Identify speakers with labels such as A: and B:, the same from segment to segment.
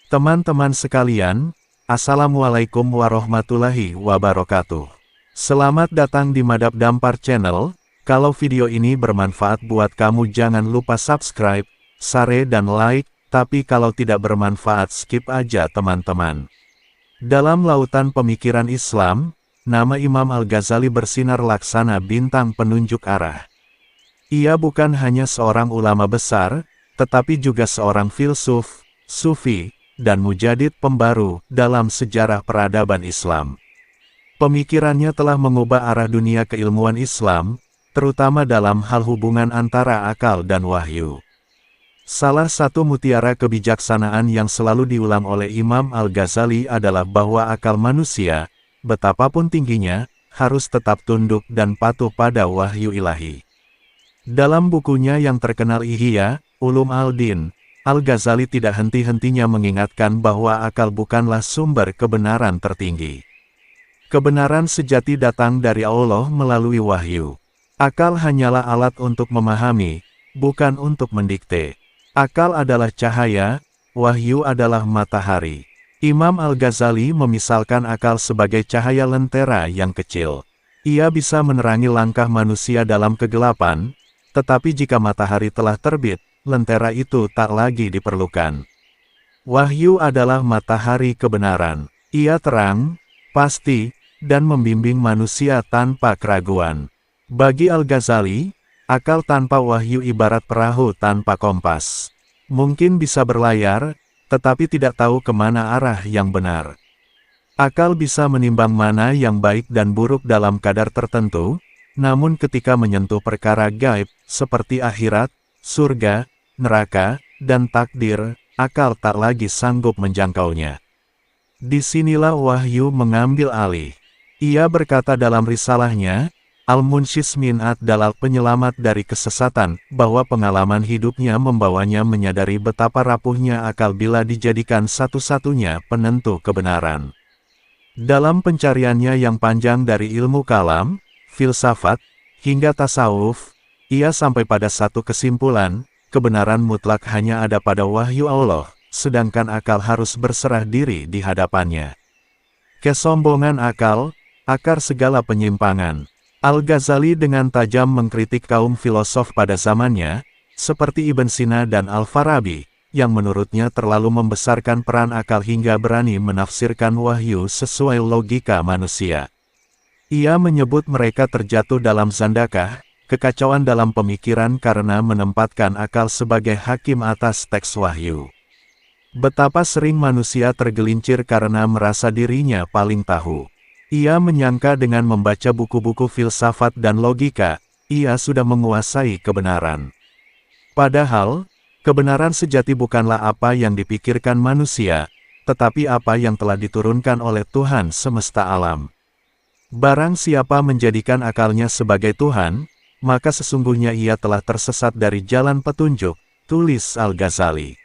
A: Teman-teman sekalian, Assalamualaikum warahmatullahi wabarakatuh. Selamat datang di Madap Dampar Channel. Kalau video ini bermanfaat buat kamu jangan lupa subscribe, share dan like, tapi kalau tidak bermanfaat skip aja teman-teman. Dalam lautan pemikiran Islam, nama Imam Al-Ghazali bersinar laksana bintang penunjuk arah. Ia bukan hanya seorang ulama besar, tetapi juga seorang filsuf, sufi, dan mujadid pembaru dalam sejarah peradaban Islam. Pemikirannya telah mengubah arah dunia keilmuan Islam, terutama dalam hal hubungan antara akal dan wahyu. Salah satu mutiara kebijaksanaan yang selalu diulang oleh Imam Al-Ghazali adalah bahwa akal manusia, betapapun tingginya, harus tetap tunduk dan patuh pada wahyu ilahi. Dalam bukunya yang terkenal Ihya Ulum al-Din, Al-Ghazali tidak henti-hentinya mengingatkan bahwa akal bukanlah sumber kebenaran tertinggi. Kebenaran sejati datang dari Allah melalui wahyu. Akal hanyalah alat untuk memahami, bukan untuk mendikte. Akal adalah cahaya, wahyu adalah matahari. Imam Al-Ghazali memisalkan akal sebagai cahaya lentera yang kecil. Ia bisa menerangi langkah manusia dalam kegelapan, tetapi jika matahari telah terbit, lentera itu tak lagi diperlukan. Wahyu adalah matahari kebenaran. Ia terang, pasti, dan membimbing manusia tanpa keraguan. Bagi Al-Ghazali, akal tanpa wahyu ibarat perahu tanpa kompas. Mungkin bisa berlayar, tetapi tidak tahu kemana arah yang benar. Akal bisa menimbang mana yang baik dan buruk dalam kadar tertentu, namun ketika menyentuh perkara gaib, seperti akhirat, surga, neraka, dan takdir, akal tak lagi sanggup menjangkaunya. Disinilah wahyu mengambil alih. Ia berkata dalam risalahnya, Al-Munshis min Ad-Dalal penyelamat dari kesesatan, bahwa pengalaman hidupnya membawanya menyadari betapa rapuhnya akal bila dijadikan satu-satunya penentu kebenaran. Dalam pencariannya yang panjang dari ilmu kalam, filsafat, hingga tasawuf, ia sampai pada satu kesimpulan, kebenaran mutlak hanya ada pada wahyu Allah, sedangkan akal harus berserah diri di hadapannya. Kesombongan akal, akar segala penyimpangan. Al-Ghazali dengan tajam mengkritik kaum filosof pada zamannya, seperti Ibn Sina dan Al-Farabi, yang menurutnya terlalu membesarkan peran akal hingga berani menafsirkan wahyu sesuai logika manusia. Ia menyebut mereka terjatuh dalam zandakah, kekacauan dalam pemikiran karena menempatkan akal sebagai hakim atas teks wahyu. Betapa sering manusia tergelincir karena merasa dirinya paling tahu. Ia menyangka dengan membaca buku-buku filsafat dan logika, ia sudah menguasai kebenaran. Padahal, kebenaran sejati bukanlah apa yang dipikirkan manusia, tetapi apa yang telah diturunkan oleh Tuhan semesta alam. Barang siapa menjadikan akalnya sebagai Tuhan, maka sesungguhnya ia telah tersesat dari jalan petunjuk, tulis Al-Ghazali.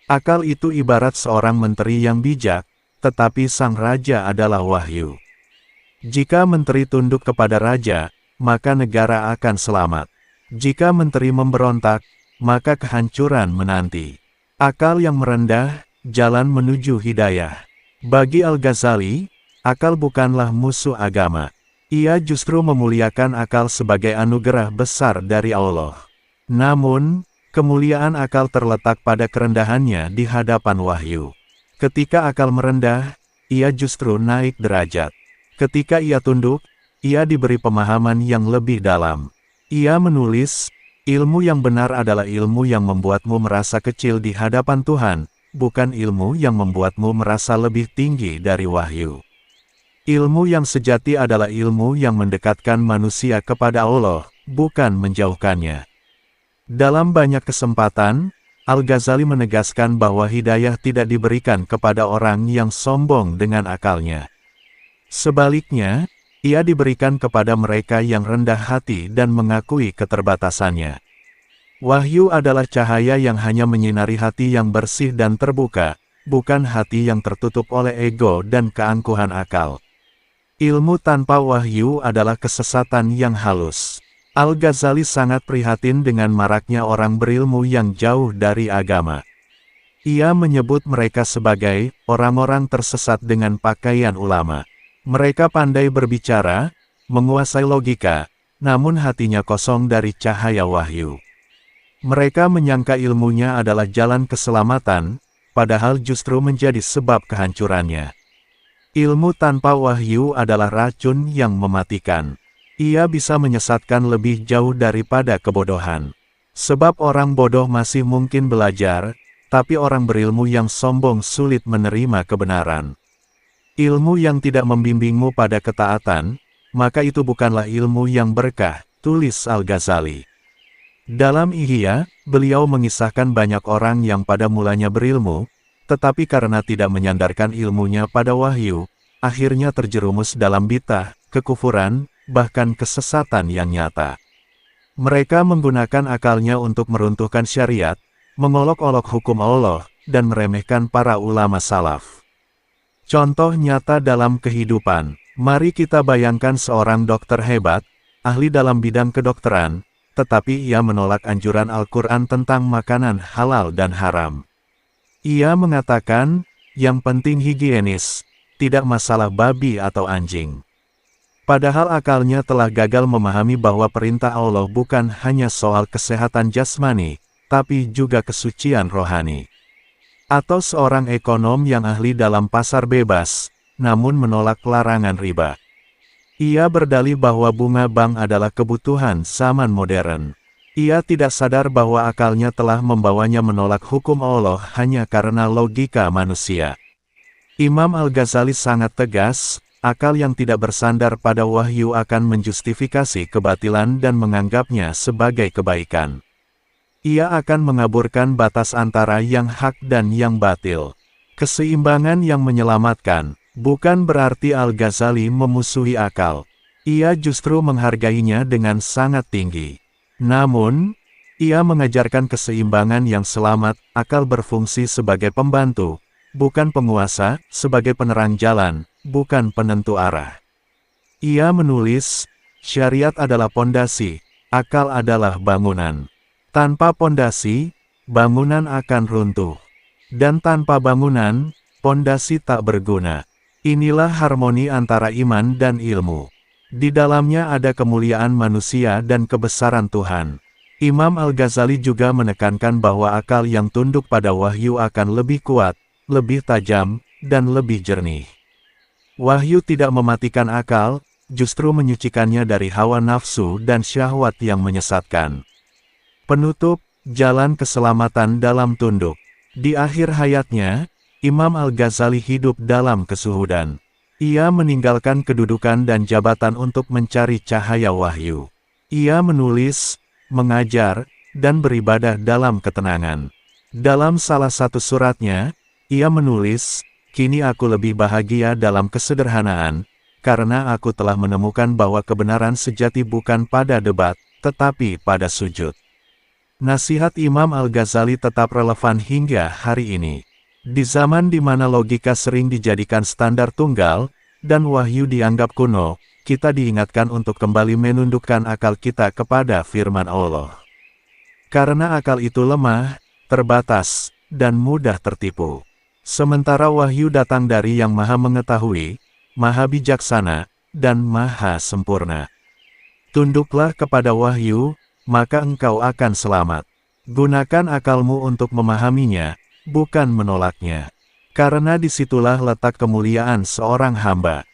A: Akal itu ibarat seorang menteri yang bijak, tetapi sang raja adalah wahyu. Jika menteri tunduk kepada raja, maka negara akan selamat. Jika menteri memberontak, maka kehancuran menanti. Akal yang merendah, jalan menuju hidayah. Bagi Al-Ghazali, akal bukanlah musuh agama. Ia justru memuliakan akal sebagai anugerah besar dari Allah. Namun, kemuliaan akal terletak pada kerendahannya di hadapan wahyu. Ketika akal merendah, ia justru naik derajat. Ketika ia tunduk, ia diberi pemahaman yang lebih dalam. Ia menulis, ilmu yang benar adalah ilmu yang membuatmu merasa kecil di hadapan Tuhan, bukan ilmu yang membuatmu merasa lebih tinggi dari wahyu. Ilmu yang sejati adalah ilmu yang mendekatkan manusia kepada Allah, bukan menjauhkannya. Dalam banyak kesempatan, Al-Ghazali menegaskan bahwa hidayah tidak diberikan kepada orang yang sombong dengan akalnya. Sebaliknya, ia diberikan kepada mereka yang rendah hati dan mengakui keterbatasannya. Wahyu adalah cahaya yang hanya menyinari hati yang bersih dan terbuka, bukan hati yang tertutup oleh ego dan keangkuhan akal. Ilmu tanpa wahyu adalah kesesatan yang halus. Al-Ghazali sangat prihatin dengan maraknya orang berilmu yang jauh dari agama. Ia menyebut mereka sebagai orang-orang tersesat dengan pakaian ulama. Mereka pandai berbicara, menguasai logika, namun hatinya kosong dari cahaya wahyu. Mereka menyangka ilmunya adalah jalan keselamatan, padahal justru menjadi sebab kehancurannya. Ilmu tanpa wahyu adalah racun yang mematikan. Ia bisa menyesatkan lebih jauh daripada kebodohan. Sebab orang bodoh masih mungkin belajar, tapi orang berilmu yang sombong sulit menerima kebenaran. Ilmu yang tidak membimbingmu pada ketaatan, maka itu bukanlah ilmu yang berkah, tulis Al-Ghazali. Dalam Ihya, beliau mengisahkan banyak orang yang pada mulanya berilmu, tetapi karena tidak menyandarkan ilmunya pada wahyu, akhirnya terjerumus dalam bid'ah, kekufuran, bahkan kesesatan yang nyata. Mereka menggunakan akalnya untuk meruntuhkan syariat, mengolok-olok hukum Allah, dan meremehkan para ulama salaf. Contoh nyata dalam kehidupan, mari kita bayangkan seorang dokter hebat, ahli dalam bidang kedokteran, tetapi ia menolak anjuran Al-Quran tentang makanan halal dan haram. Ia mengatakan, yang penting higienis, tidak masalah babi atau anjing. Padahal akalnya telah gagal memahami bahwa perintah Allah bukan hanya soal kesehatan jasmani, tapi juga kesucian rohani. Atau seorang ekonom yang ahli dalam pasar bebas, namun menolak larangan riba. Ia berdalih bahwa bunga bank adalah kebutuhan zaman modern. Ia tidak sadar bahwa akalnya telah membawanya menolak hukum Allah hanya karena logika manusia. Imam Al-Ghazali sangat tegas, akal yang tidak bersandar pada wahyu akan menjustifikasi kebatilan dan menganggapnya sebagai kebaikan. Ia akan mengaburkan batas antara yang hak dan yang batil. Keseimbangan yang menyelamatkan. Bukan berarti Al-Ghazali memusuhi akal. Ia justru menghargainya dengan sangat tinggi. Namun, ia mengajarkan keseimbangan yang selamat, akal berfungsi sebagai pembantu, bukan penguasa, sebagai penerang jalan, bukan penentu arah. Ia menulis, syariat adalah pondasi, akal adalah bangunan. Tanpa pondasi, bangunan akan runtuh. Dan tanpa bangunan, pondasi tak berguna. Inilah harmoni antara iman dan ilmu. Di dalamnya ada kemuliaan manusia dan kebesaran Tuhan. Imam Al-Ghazali juga menekankan bahwa akal yang tunduk pada wahyu akan lebih kuat, lebih tajam, dan lebih jernih. Wahyu tidak mematikan akal, justru menyucikannya dari hawa nafsu dan syahwat yang menyesatkan. Penutup, jalan keselamatan dalam tunduk. Di akhir hayatnya, Imam Al-Ghazali hidup dalam kesuhudan. Ia meninggalkan kedudukan dan jabatan untuk mencari cahaya wahyu. Ia menulis, mengajar, dan beribadah dalam ketenangan. Dalam salah satu suratnya, ia menulis, "Kini aku lebih bahagia dalam kesederhanaan, karena aku telah menemukan bahwa kebenaran sejati bukan pada debat, tetapi pada sujud." Nasihat Imam Al-Ghazali tetap relevan hingga hari ini. Di zaman di mana logika sering dijadikan standar tunggal, dan wahyu dianggap kuno, kita diingatkan untuk kembali menundukkan akal kita kepada firman Allah. Karena akal itu lemah, terbatas, dan mudah tertipu. Sementara wahyu datang dari Yang Maha Mengetahui, Maha Bijaksana, dan Maha Sempurna. Tunduklah kepada wahyu, maka engkau akan selamat. Gunakan akalmu untuk memahaminya, bukan menolaknya. Karena disitulah letak kemuliaan seorang hamba.